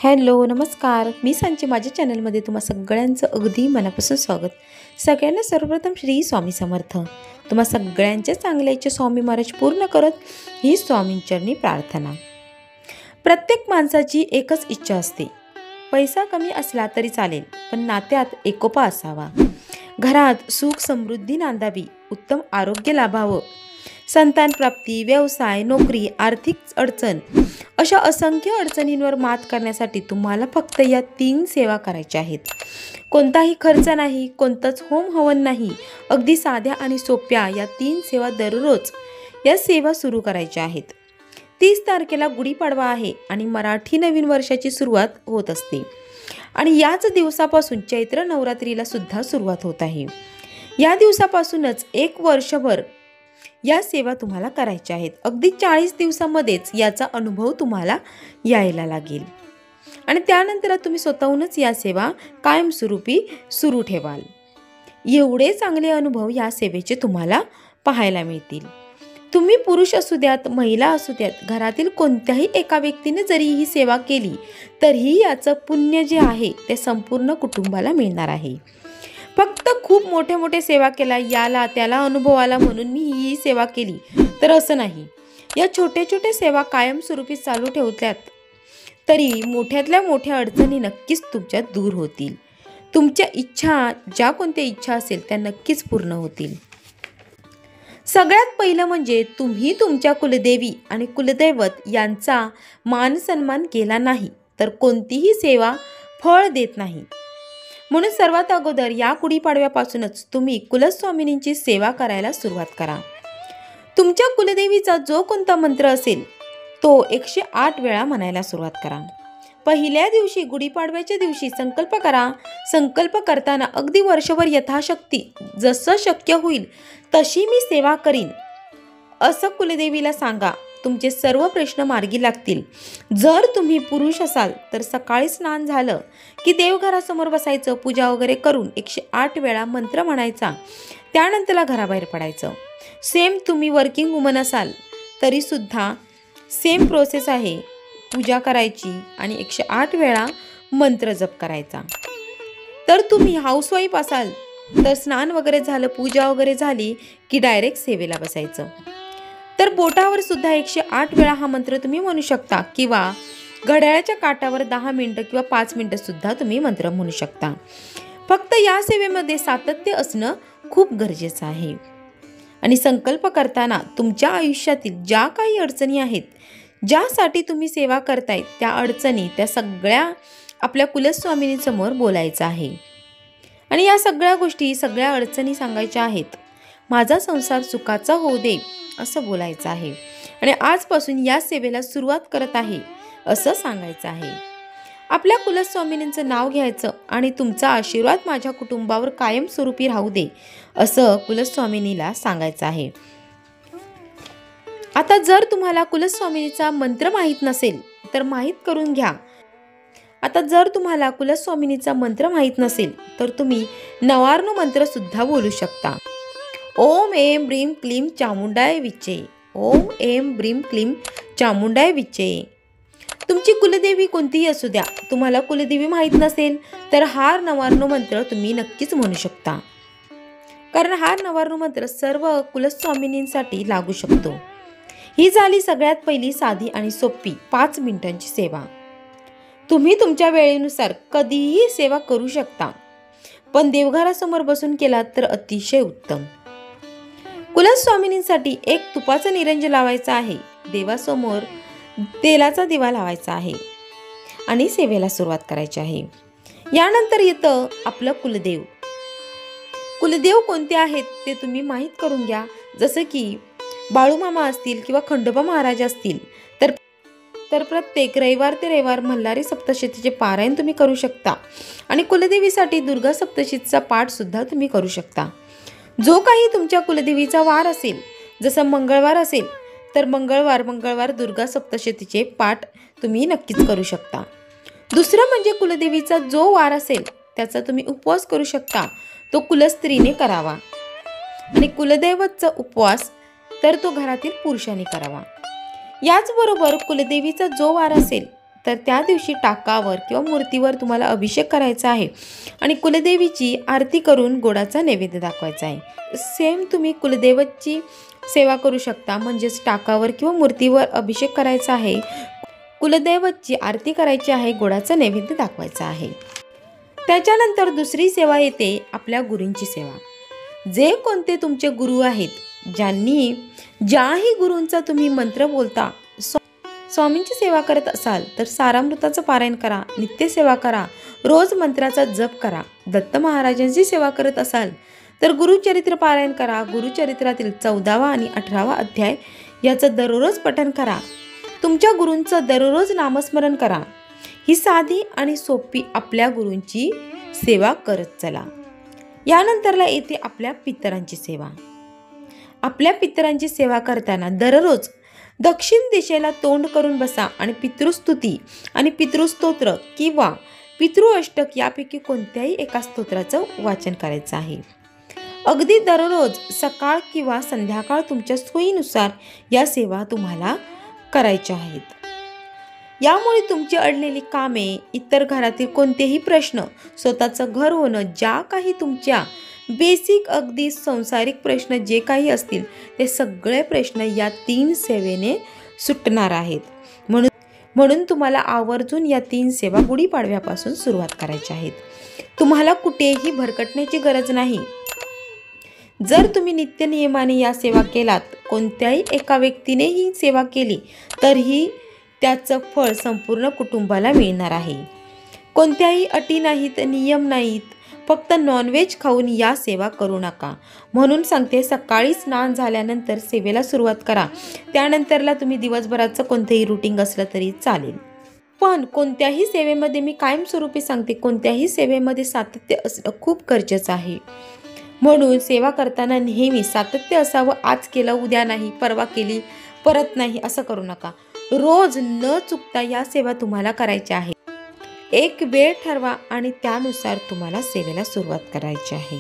Hello नमस्कार, मी सांची माझ्या चॅनलमध्ये तुम्हा सगळ्यांचं अगदी मनापासून स्वागत. सगळ्यांना सर्वप्रथम श्री स्वामी समर्थ. तुम्हा सगळ्यांच्या चांगल्याचे स्वामी महाराज पूर्ण करत ही स्वामींचरणी प्रार्थना. प्रत्येक माणसाची एकच इच्छा असते, पैसा कमी असला तरी चालेल पण नात्यात एकोपा असावा, घरात सुख समृद्धी नांदावी, उत्तम आरोग्य लाभावं, संतान प्राप्ती, व्यवसाय, नोकरी, आर्थिक अडचण अशा असंख्य अडचणींवर मात करण्यासाठी तुम्हाला फक्त या 3 सेवा करायच्या आहेत. कोणताही खर्च नाही, कोणतंच होम हवन नाही, अगदी साध्या आणि सोप्या या 3 सेवा दररोज या सेवा सुरू करायच्या आहेत. 30 तारखेला गुढीपाडवा आहे आणि मराठी नवीन वर्षाची सुरुवात होत असते आणि याच दिवसापासून चैत्र नवरात्रीला सुद्धा सुरुवात होत आहे. या दिवसापासूनच 1 वर्षभर या सेवा तुम्हाला करायच्या आहेत. अगदी 40 दिवसामध्येच याचा अनुभव तुम्हाला यायला लागेल आणि त्यानंतर तुम्ही स्वतःहूनच या सेवा कायमस्वरूपी सुरू ठेवाल. एवढे चांगले अनुभव या सेवेचे तुम्हाला पाहायला मिळतील. तुम्ही पुरुष असू द्यात, महिला असू द्यात, घरातील कोणत्याही एका व्यक्तीने जरी ही सेवा केली तरीही याचं पुण्य जे आहे ते संपूर्ण कुटुंबाला मिळणार आहे. फक्त खूप मोठे सेवा केला, याला त्याला अनुभव आला म्हणून मी ही सेवा केली तर असं नाही. या छोटे सेवा कायमस्वरूपी चालू ठेवल्यात तरी मोठ्यातल्या मोठ्या अडचणी नक्कीच तुमच्या दूर होतील. तुमच्या इच्छा, ज्या कोणत्या इच्छा असेल त्या नक्कीच पूर्ण होतील. सगळ्यात पहिलं म्हणजे तुम्ही तुमच्या कुलदेवी आणि कुलदैवत यांचा मान सन्मान केला नाही तर कोणतीही सेवा फळ देत नाही. म्हणून सर्वात अगोदर या गुढीपाडव्यापासूनच तुम्ही कुलस्वामिनींची सेवा करायला सुरुवात करा. तुमच्या कुलदेवीचा जो कोणता मंत्र असेल तो 108 वेळा म्हणायला सुरुवात करा. पहिल्या दिवशी गुढीपाडव्याच्या दिवशी संकल्प करा. संकल्प करताना अगदी वर्षभर यथाशक्ती जसं शक्य होईल तशी मी सेवा करीन असं कुलदेवीला सांगा. तुमचे सर्व प्रश्न मार्गी लागतील. जर तुम्ही पुरुष असाल तर सकाळी स्नान झालं की देवघरासमोर बसायचं, पूजा वगैरे करून 108 वेळा मंत्र म्हणायचा, त्यानंतरला घराबाहेर पडायचं. सेम तुम्ही वर्किंग वुमन असाल तरी सुद्धा सेम प्रोसेस आहे. पूजा करायची आणि 108 वेळा मंत्र जप करायचा. तर तुम्ही हाऊसवाईफ असाल तर स्नान वगैरे झालं, पूजा वगैरे झाली की डायरेक्ट सेवेला बसायचं. तर बोटावर सुद्धा 108 वेळा हा मंत्र तुम्ही म्हणू शकता किंवा घड्याळाच्या काटावर 10 मिनिटं किंवा 5 मिनिटं सुद्धा तुम्ही मंत्र म्हणू शकता. फक्त या सेवेमध्ये सातत्य असणं खूप गरजेचं आहे. आणि संकल्प करताना तुमच्या आयुष्यातील ज्या काही अडचणी आहेत, ज्यासाठी तुम्ही सेवा करताय त्या अडचणी, त्या सगळ्या आपल्या कुलस्वामिनीसमोर बोलायचं आहे आणि या सगळ्या गोष्टी, सगळ्या अडचणी सांगायच्या आहेत. माझा संसार सुखाचा होऊ दे असं बोलायचं आहे आणि आजपासून या सेवेला सुरुवात करत आहे असं सांगायचं आहे. आपल्या कुलस्वामिनींचं नाव घ्यायचं आणि तुमचा आशीर्वाद माझ्या कुटुंबावर कायमस्वरूपी राहू दे असं कुलस्वामिनीला सांगायचं आहे. आता जर तुम्हाला कुलस्वामिनीचा मंत्र माहीत नसेल तर माहीत करून घ्या. तर तुम्ही नवार्णू मंत्र सुद्धा बोलू शकता. ओम ऐं ब्रीं क्लीं चामुंडाय विचे. ओम ऐं ब्रीं क्लीं चामुंडाय विचे. तुमची कुलदेवी कोणतीही असू द्या, तुम्हाला कुलदेवी माहीत नसेल तर हा नवार्णू मंत्र तुम्ही नक्कीच म्हणू शकता, कारण हा नवार्णू मंत्र सर्व कुलस्वामिनींसाठी लागू शकतो. ही झाली सगळ्यात पहिली साधी आणि सोपी 5 मिनिटांची सेवा. तुम्ही तुमच्या वेळेनुसार कधीही सेवा करू शकता, पण देवघरासमोर बसून केलात तर अतिशय उत्तम. कुलस्वामिनींसाठी एक तुपाचं निरंजन लावायचं आहे, देवासमोर तेलाचा दिवा लावायचा आहे आणि सेवेला सुरुवात करायची आहे. यानंतर येतं आपलं कुलदेव. कुलदेव कोणते आहेत ते तुम्ही माहीत करून घ्या. जसं की बाळूमामा असतील किंवा खंडोबा महाराज असतील तर प्रत्येक रविवार ते रविवार मल्हारी सप्तशतीचे पारायण तुम्ही करू शकता आणि कुलदेवीसाठी दुर्गा सप्तशतीचा पाठ सुद्धा तुम्ही करू शकता. जो काही तुमच्या कुलदेवीचा वार असेल, जसं मंगळवार असेल तर मंगळवार दुर्गा सप्तशतीचे पाठ तुम्ही नक्कीच करू शकता. दुसरं म्हणजे कुलदेवीचा जो वार असेल त्याचा तुम्ही उपवास करू शकता, तो कुलस्त्रीने करावा आणि कुलदैवतचा उपवास तर तो घरातील पुरुषांनी करावा. याचबरोबर कुलदेवीचा जो वार असेल तर त्या दिवशी टाकावर किंवा मूर्तीवर तुम्हाला अभिषेक करायचा आहे आणि कुलदेवीची आरती करून गोडाचा नैवेद्य दाखवायचा आहे। सेम तुम्ही कुलदेवची सेवा करू शकता, म्हणजेच टाकावर किंवा मूर्तीवर अभिषेक करायचा आहे, कुलदैवतची आरती करायची आहे, गोडाचा नैवेद्य दाखवायचा आहे। त्याच्यानंतर दुसरी सेवा येते आपल्या गुरूंची सेवा। जे कोणते तुमचे गुरु आहेत, ज्याही गुरूंचा तुम्ही मंत्र बोलता, स्वामींची सेवा करत असाल तर सारामृताचं पारायण करा, नित्यसेवा करा, रोज मंत्राचा जप करा। दत्त महाराजांची सेवा करत असाल तर गुरुचरित्र पारायण करा। गुरुचरित्रातील 14वा आणि 18वा अध्याय याचं दररोज पठण करा। तुमच्या गुरूंचं दररोज नामस्मरण करा। ही साधी आणि सोपी आपल्या गुरूंची सेवा करत चला। यानंतरला येते आपल्या पितरांची सेवा। आपल्या पितरांची सेवा करताना दररोज दक्षिण दिशेला तोंड करून बसा आणि पितृस्तुती आणि पितृस्तोत्र किंवा पितृअष्टक यापैकी कोणत्याही एका स्तोत्राचं वाचन करायचं आहे। अगदी दररोज सकाळ किंवा संध्याकाळ तुमच्या सोयीनुसार या सेवा तुम्हाला करायच्या आहेत। यामुळे तुमची अडलेली कामे, इतर घरातील कोणतेही प्रश्न, स्वतःचं घर होणं, ज्या काही तुमच्या बेसिक अगदी संसारिक प्रश्न जे काही असतील ते सगळे प्रश्न या 3 सेवेने सुटणार आहेत। म्हणून तुम्हाला आवर्जून या 3 सेवा गुढीपाडव्यापासून सुरुवात करायच्या आहेत। तुम्हाला कुठेही भरकटण्याची गरज नाही। जर तुम्ही नित्य नियमाने या सेवा केलात, कोणत्याही एका व्यक्तीने ही सेवा केली तरीही त्याचं फळ संपूर्ण कुटुंबाला मिळणार आहे। कोणत्याही अटी नाहीत, नियम नाहीत, फक्त नॉनव्हेज खाऊन या सेवा करू नका। म्हणून सांगते, सकाळी स्नान झाल्यानंतर सेवेला सुरुवात करा। त्यानंतरला तुम्ही दिवसभराचं कोणतेही रुटीन असलं तरी चालेल, पण कोणत्याही सेवेमध्ये मी कायमस्वरूपी सांगते, कोणत्याही सेवेमध्ये सातत्य असणं खूप गरजेचं आहे। म्हणून सेवा करताना नेहमी सातत्य असावं। आज केलं, उद्या नाही, परवा केली, परत नाही, असं करू नका। रोज न चुकता या सेवा तुम्हाला करायच्या आहे। एक वेळ ठरवा आणि त्यानुसार तुम्हाला सेवेला सुरुवात करायची आहे।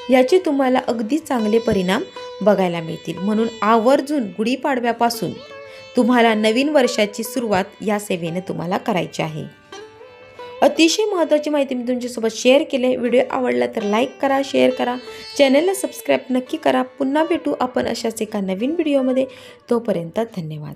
याचे तुम्हाला अगदी चांगले परिणाम बघायला मिळतील। म्हणून आवर्जून गुढीपाडव्यापासून तुम्हाला नवीन वर्षाची सुरुवात या सेवेने तुम्हाला करायची आहे। अतिशय महत्त्वाची माहिती मी तुमच्यासोबत शेअर केली। व्हिडिओ आवडला तर लाईक करा, शेअर करा, चॅनलला सबस्क्राईब नक्की करा। पुन्हा भेटू आपण अशाच एका नवीन व्हिडिओमध्ये। तोपर्यंत धन्यवाद।